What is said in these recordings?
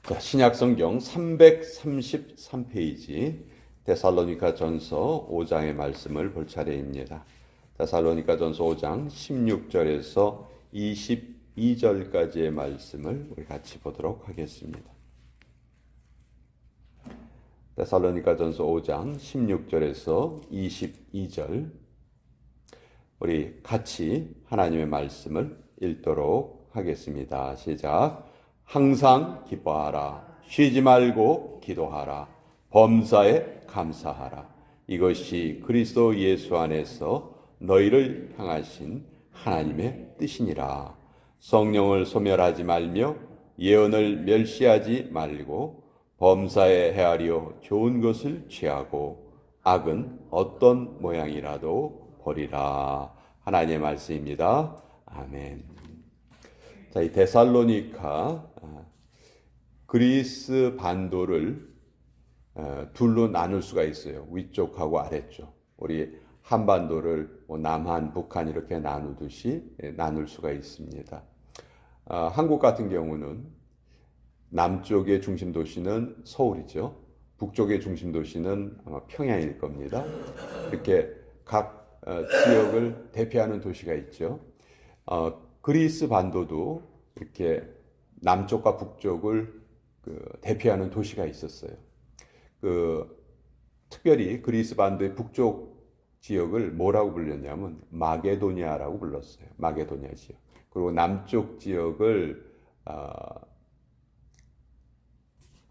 자, 신약성경 333페이지 데살로니가 전서 5장의 말씀을 볼 차례입니다. 데살로니가 전서 5장 16절에서 22절까지의 말씀을 우리 같이 보도록 하겠습니다. 데살로니가 전서 5장 16절에서 22절 우리 같이 하나님의 말씀을 읽도록 하겠습니다. 시작. 항상 기뻐하라. 쉬지 말고 기도하라. 범사에 감사하라. 이것이 그리스도 예수 안에서 너희를 향하신 하나님의 뜻이니라. 성령을 소멸하지 말며 예언을 멸시하지 말고 범사에 헤아려 좋은 것을 취하고 악은 어떤 모양이라도 버리라. 하나님의 말씀입니다. 아멘. 자, 이 데살로니가 그리스 반도를 둘로 나눌 수가 있어요. 위쪽하고 아래쪽. 우리 한반도를 남한, 북한 이렇게 나누듯이 나눌 수가 있습니다. 한국 같은 경우는 남쪽의 중심 도시는 서울이죠. 북쪽의 중심 도시는 아마 평양일 겁니다. 이렇게 각 지역을 대표하는 도시가 있죠. 그리스 반도도 이렇게 남쪽과 북쪽을 대표하는 도시가 있었어요. 특별히 그리스 반도의 북쪽 지역을 뭐라고 불렸냐면 마게도니아라고 불렀어요. 마게도니아 지역. 그리고 남쪽 지역을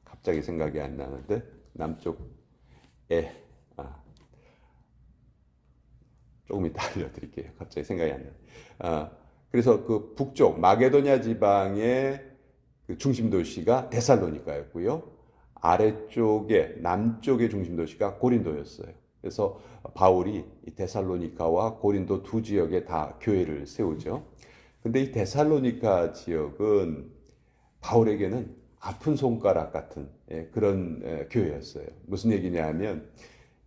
갑자기 생각이 안 나는데 남쪽에 조금 이따 알려드릴게요. 갑자기 생각이 안 나요. 그래서 그 북쪽 마게도니아 지방의 그 중심 도시가 데살로니가였고요. 아래쪽에 남쪽의 중심 도시가 고린도였어요. 그래서 바울이 이 데살로니가와 고린도 두 지역에 다 교회를 세우죠. 근데 이 데살로니가 지역은 바울에게는 아픈 손가락 같은 그런 교회였어요. 무슨 얘기냐면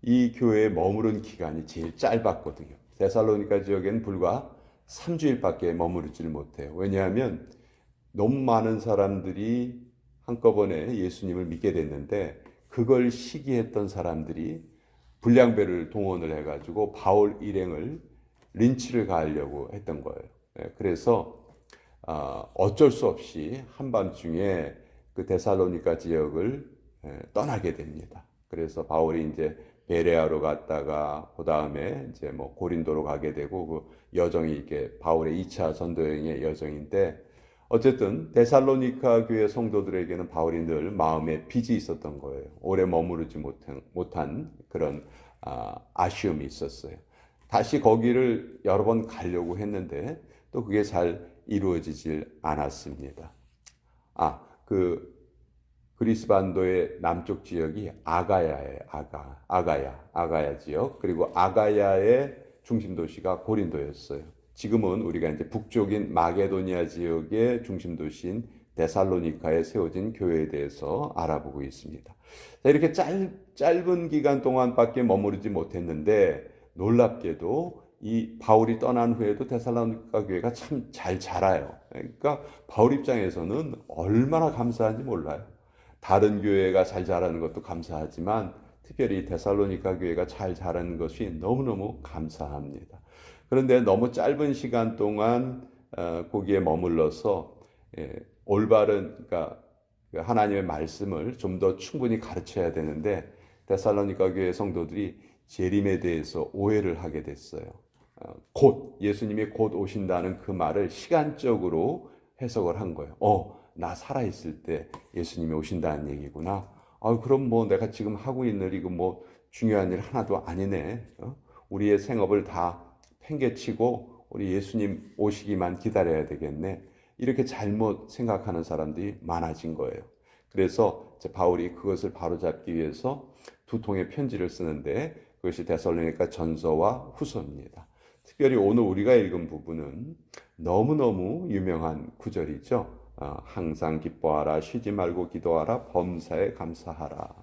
이 교회에 머무른 기간이 제일 짧았거든요. 데살로니가 지역에는 불과 3주일밖에 머무르지를 못해요. 왜냐하면 너무 많은 사람들이 한꺼번에 예수님을 믿게 됐는데 그걸 시기했던 사람들이 불량배를 동원을 해가지고 바울 일행을 린치를 가하려고 했던 거예요. 그래서 어쩔 수 없이 한밤중에 그 데살로니가 지역을 떠나게 됩니다. 그래서 바울이 이제 베레아로 갔다가 그 다음에 이제 뭐 고린도로 가게 되고 그 여정이 이게 바울의 2차 전도 여행의 여정인데 어쨌든 데살로니가 교회 성도들에게는 바울이 늘 마음에 빚이 있었던 거예요. 오래 머무르지 못한 그런 아쉬움이 있었어요. 다시 거기를 여러 번 가려고 했는데 또 그게 잘 이루어지질 않았습니다. 그리스 반도의 남쪽 지역이 아가야예요. 아가야 지역. 그리고 아가야의 중심 도시가 고린도였어요. 지금은 우리가 이제 북쪽인 마게도니아 지역의 중심 도시인 데살로니카에 세워진 교회에 대해서 알아보고 있습니다. 자, 이렇게 짧은 기간 동안밖에 머무르지 못했는데 놀랍게도 이 바울이 떠난 후에도 데살로니카 교회가 참 잘 자라요. 그러니까 바울 입장에서는 얼마나 감사한지 몰라요. 다른 교회가 잘 자라는 것도 감사하지만 특별히 데살로니가 교회가 잘 자라는 것이 너무너무 감사합니다. 그런데 너무 짧은 시간 동안 거기에 머물러서 올바른 그러니까 하나님의 말씀을 좀 더 충분히 가르쳐야 되는데 데살로니가 교회 성도들이 재림에 대해서 오해를 하게 됐어요. 곧 예수님이 곧 오신다는 그 말을 시간적으로 해석을 한 거예요. 나 살아있을 때 예수님이 오신다는 얘기구나. 그럼 뭐 내가 지금 하고 있는 이거 뭐 중요한 일 하나도 아니네. 우리의 생업을 다 팽개치고 우리 예수님 오시기만 기다려야 되겠네. 이렇게 잘못 생각하는 사람들이 많아진 거예요. 그래서 바울이 그것을 바로잡기 위해서 두 통의 편지를 쓰는데 그것이 데살로니가 전서와 후서입니다. 특별히 오늘 우리가 읽은 부분은 너무너무 유명한 구절이죠. 항상 기뻐하라, 쉬지 말고 기도하라, 범사에 감사하라.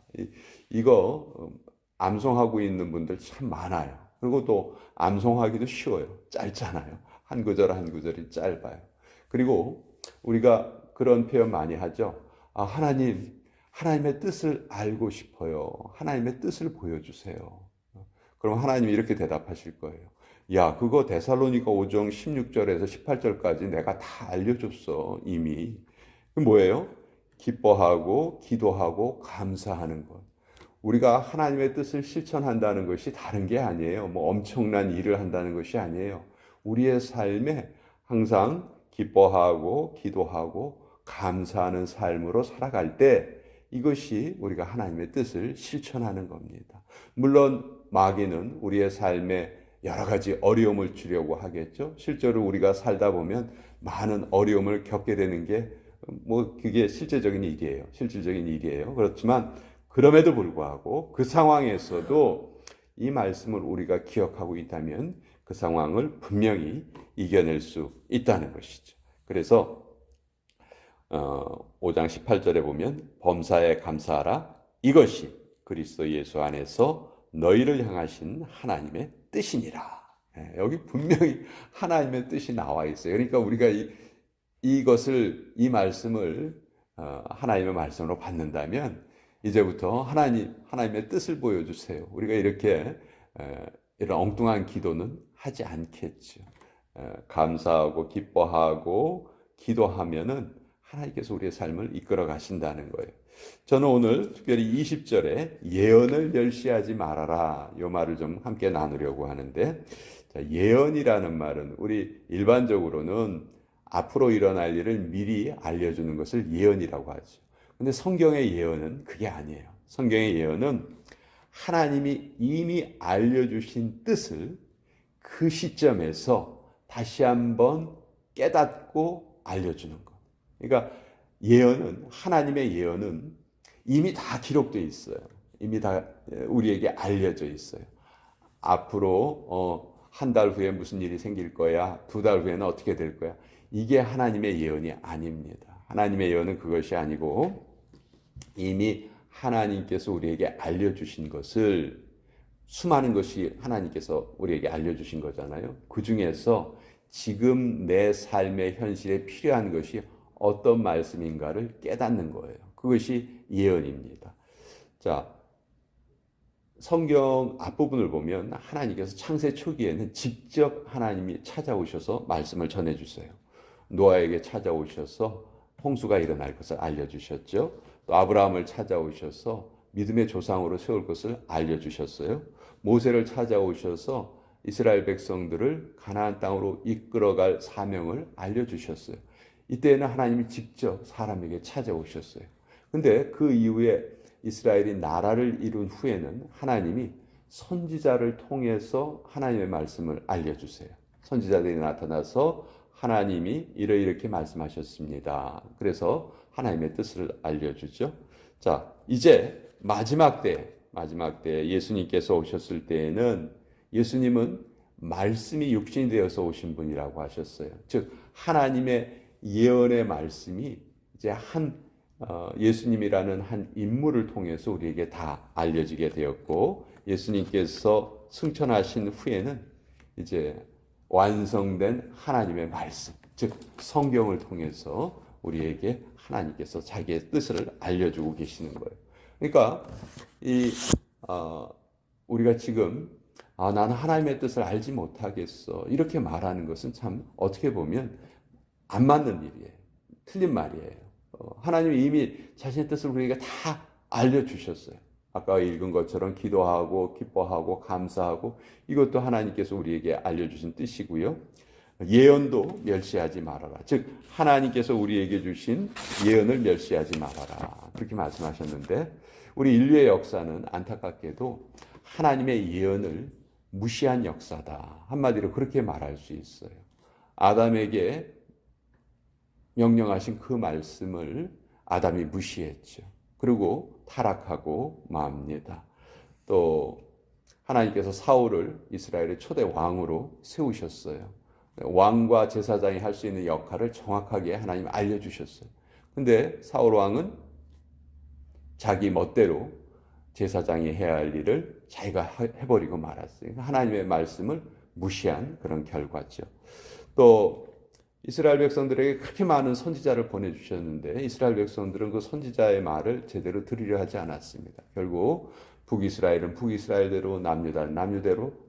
이거 암송하고 있는 분들 참 많아요. 그리고 또 암송하기도 쉬워요. 짧잖아요. 한 구절 한 구절이 짧아요. 그리고 우리가 그런 표현 많이 하죠. 하나님의 뜻을 알고 싶어요. 하나님의 뜻을 보여주세요. 그럼 하나님이 이렇게 대답하실 거예요. 야, 그거 데살로니가 5장 16절에서 18절까지 내가 다 알려줬어, 이미. 그 뭐예요? 기뻐하고 기도하고 감사하는 것. 우리가 하나님의 뜻을 실천한다는 것이 다른 게 아니에요. 뭐 엄청난 일을 한다는 것이 아니에요. 우리의 삶에 항상 기뻐하고 기도하고 감사하는 삶으로 살아갈 때 이것이 우리가 하나님의 뜻을 실천하는 겁니다. 물론 마귀는 우리의 삶에 여러 가지 어려움을 주려고 하겠죠. 실제로 우리가 살다 보면 많은 어려움을 겪게 되는 게 그게 실질적인 일이에요. 그렇지만 그럼에도 불구하고 그 상황에서도 이 말씀을 우리가 기억하고 있다면 그 상황을 분명히 이겨낼 수 있다는 것이죠. 그래서 5장 18절에 보면 범사에 감사하라. 이것이 그리스도 예수 안에서 너희를 향하신 하나님의 뜻이니라. 여기 분명히 하나님의 뜻이 나와 있어요. 그러니까 우리가 이 말씀을 하나님의 말씀으로 받는다면 이제부터 하나님의 뜻을 보여주세요. 우리가 이렇게 이런 엉뚱한 기도는 하지 않겠죠. 감사하고 기뻐하고 기도하면은 하나님께서 우리의 삶을 이끌어 가신다는 거예요. 저는 오늘 특별히 20절에 예언을 멸시하지 말아라 이 말을 좀 함께 나누려고 하는데, 예언이라는 말은 우리 일반적으로는 앞으로 일어날 일을 미리 알려주는 것을 예언이라고 하죠. 근데 성경의 예언은 그게 아니에요. 성경의 예언은 하나님이 이미 알려주신 뜻을 그 시점에서 다시 한번 깨닫고 알려주는 것. 그러니까 하나님의 예언은 이미 다 기록되어 있어요. 이미 다 우리에게 알려져 있어요. 앞으로 한 달 후에 무슨 일이 생길 거야, 2달 후에는 어떻게 될 거야. 이게 하나님의 예언이 아닙니다. 하나님의 예언은 그것이 아니고 이미 하나님께서 우리에게 알려주신 것을, 수많은 것이 하나님께서 우리에게 알려주신 거잖아요. 그 중에서 지금 내 삶의 현실에 필요한 것이 어떤 말씀인가를 깨닫는 거예요. 그것이 예언입니다. 자, 성경 앞부분을 보면 하나님께서 창세 초기에는 직접 하나님이 찾아오셔서 말씀을 전해주세요. 노아에게 찾아오셔서 홍수가 일어날 것을 알려주셨죠. 또 아브라함을 찾아오셔서 믿음의 조상으로 세울 것을 알려주셨어요. 모세를 찾아오셔서 이스라엘 백성들을 가나안 땅으로 이끌어갈 사명을 알려주셨어요. 이때는 하나님이 직접 사람에게 찾아오셨어요. 근데 그 이후에 이스라엘이 나라를 이룬 후에는 하나님이 선지자를 통해서 하나님의 말씀을 알려주세요. 선지자들이 나타나서 하나님이 이렇게 말씀하셨습니다. 그래서 하나님의 뜻을 알려주죠. 자, 이제 마지막 때 예수님께서 오셨을 때에는 예수님은 말씀이 육신이 되어서 오신 분이라고 하셨어요. 즉 하나님의 예언의 말씀이 이제 예수님이라는 한 인물을 통해서 우리에게 다 알려지게 되었고, 예수님께서 승천하신 후에는 이제 완성된 하나님의 말씀, 즉 성경을 통해서 우리에게 하나님께서 자기의 뜻을 알려주고 계시는 거예요. 그러니까 우리가 지금 나는 하나님의 뜻을 알지 못하겠어 이렇게 말하는 것은 참 어떻게 보면 안 맞는 일이에요. 틀린 말이에요. 하나님이 이미 자신의 뜻을 우리에게 다 알려주셨어요. 아까 읽은 것처럼 기도하고 기뻐하고 감사하고 이것도 하나님께서 우리에게 알려주신 뜻이고요. 예언도 멸시하지 말아라. 즉 하나님께서 우리에게 주신 예언을 멸시하지 말아라. 그렇게 말씀하셨는데, 우리 인류의 역사는 안타깝게도 하나님의 예언을 무시한 역사다. 한마디로 그렇게 말할 수 있어요. 아담에게 명령하신 그 말씀을 아담이 무시했죠. 그리고 타락하고 맙니다. 또 하나님께서 사울을 이스라엘의 초대 왕으로 세우셨어요. 왕과 제사장이 할 수 있는 역할을 정확하게 하나님 알려주셨어요. 근데 사울 왕은 자기 멋대로 제사장이 해야 할 일을 자기가 해버리고 말았어요. 하나님의 말씀을 무시한 그런 결과죠. 또 이스라엘 백성들에게 그렇게 많은 선지자를 보내주셨는데 이스라엘 백성들은 그 선지자의 말을 제대로 들으려 하지 않았습니다. 결국 북이스라엘은 북이스라엘대로 남유다는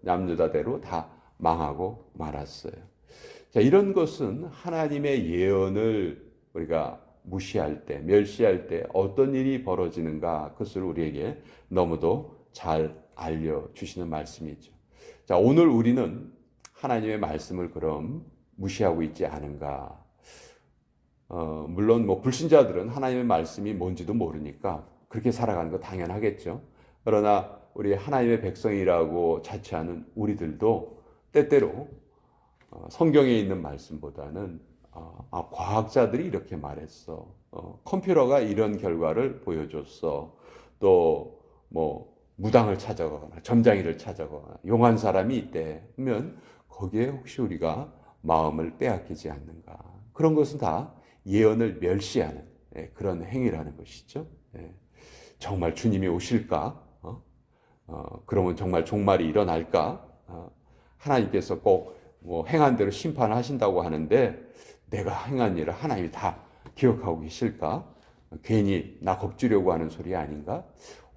남유다대로 다 망하고 말았어요. 자, 이런 것은 하나님의 예언을 우리가 무시할 때, 멸시할 때 어떤 일이 벌어지는가 그것을 우리에게 너무도 잘 알려주시는 말씀이죠. 자, 오늘 우리는 하나님의 말씀을 그럼 무시하고 있지 않은가? 물론 뭐 불신자들은 하나님의 말씀이 뭔지도 모르니까 그렇게 살아가는 거 당연하겠죠. 그러나 우리 하나님의 백성이라고 자처하는 우리들도 때때로 성경에 있는 말씀보다는 과학자들이 이렇게 말했어. 컴퓨터가 이런 결과를 보여줬어. 또 뭐 무당을 찾아가거나 점장이를 찾아가거나 용한 사람이 있대. 그러면 거기에 혹시 우리가 마음을 빼앗기지 않는가? 그런 것은 다 예언을 멸시하는 그런 행위라는 것이죠. 정말 주님이 오실까? 그러면 정말 종말이 일어날까? 하나님께서 꼭 뭐 행한 대로 심판하신다고 하는데 내가 행한 일을 하나님이 다 기억하고 계실까? 괜히 나 겁주려고 하는 소리 아닌가?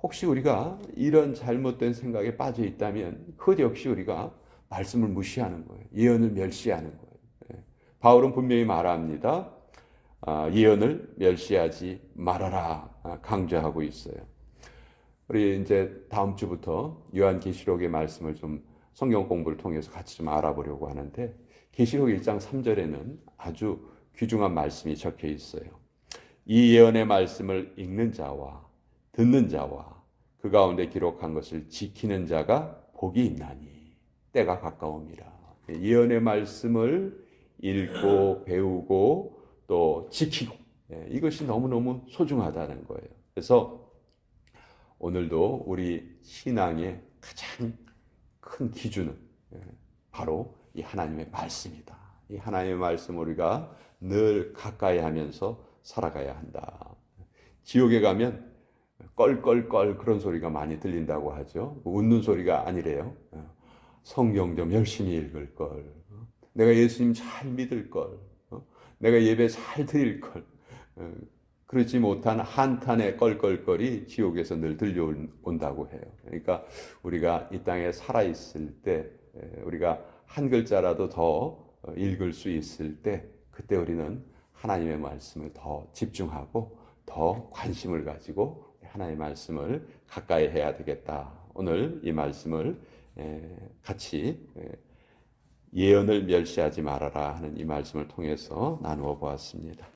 혹시 우리가 이런 잘못된 생각에 빠져 있다면 그것 역시 우리가 말씀을 무시하는 거예요. 예언을 멸시하는 거예요. 바울은 분명히 말합니다. 예언을 멸시하지 말아라 강조하고 있어요. 우리 이제 다음 주부터 요한계시록의 말씀을 좀 성경 공부를 통해서 같이 좀 알아보려고 하는데 계시록 1장 3절에는 아주 귀중한 말씀이 적혀 있어요. 이 예언의 말씀을 읽는 자와 듣는 자와 그 가운데 기록한 것을 지키는 자가 복이 있나니 때가 가까움이라. 예언의 말씀을 읽고 배우고 또 지키고 이것이 너무너무 소중하다는 거예요. 그래서 오늘도 우리 신앙의 가장 큰 기준은 바로 이 하나님의 말씀이다. 이 하나님의 말씀 우리가 늘 가까이 하면서 살아가야 한다. 지옥에 가면 껄껄껄 그런 소리가 많이 들린다고 하죠. 웃는 소리가 아니래요. 성경 좀 열심히 읽을 걸. 내가 예수님 잘 믿을 걸. 내가 예배 잘 드릴 걸. 그렇지 못한 한탄의 껄껄거리 지옥에서 늘 들려온다고 해요. 그러니까 우리가 이 땅에 살아있을 때 우리가 한 글자라도 더 읽을 수 있을 때 그때 우리는 하나님의 말씀을 더 집중하고 더 관심을 가지고 하나님의 말씀을 가까이 해야 되겠다. 오늘 이 말씀을 같이 예언을 멸시하지 말아라 하는 이 말씀을 통해서 나누어 보았습니다.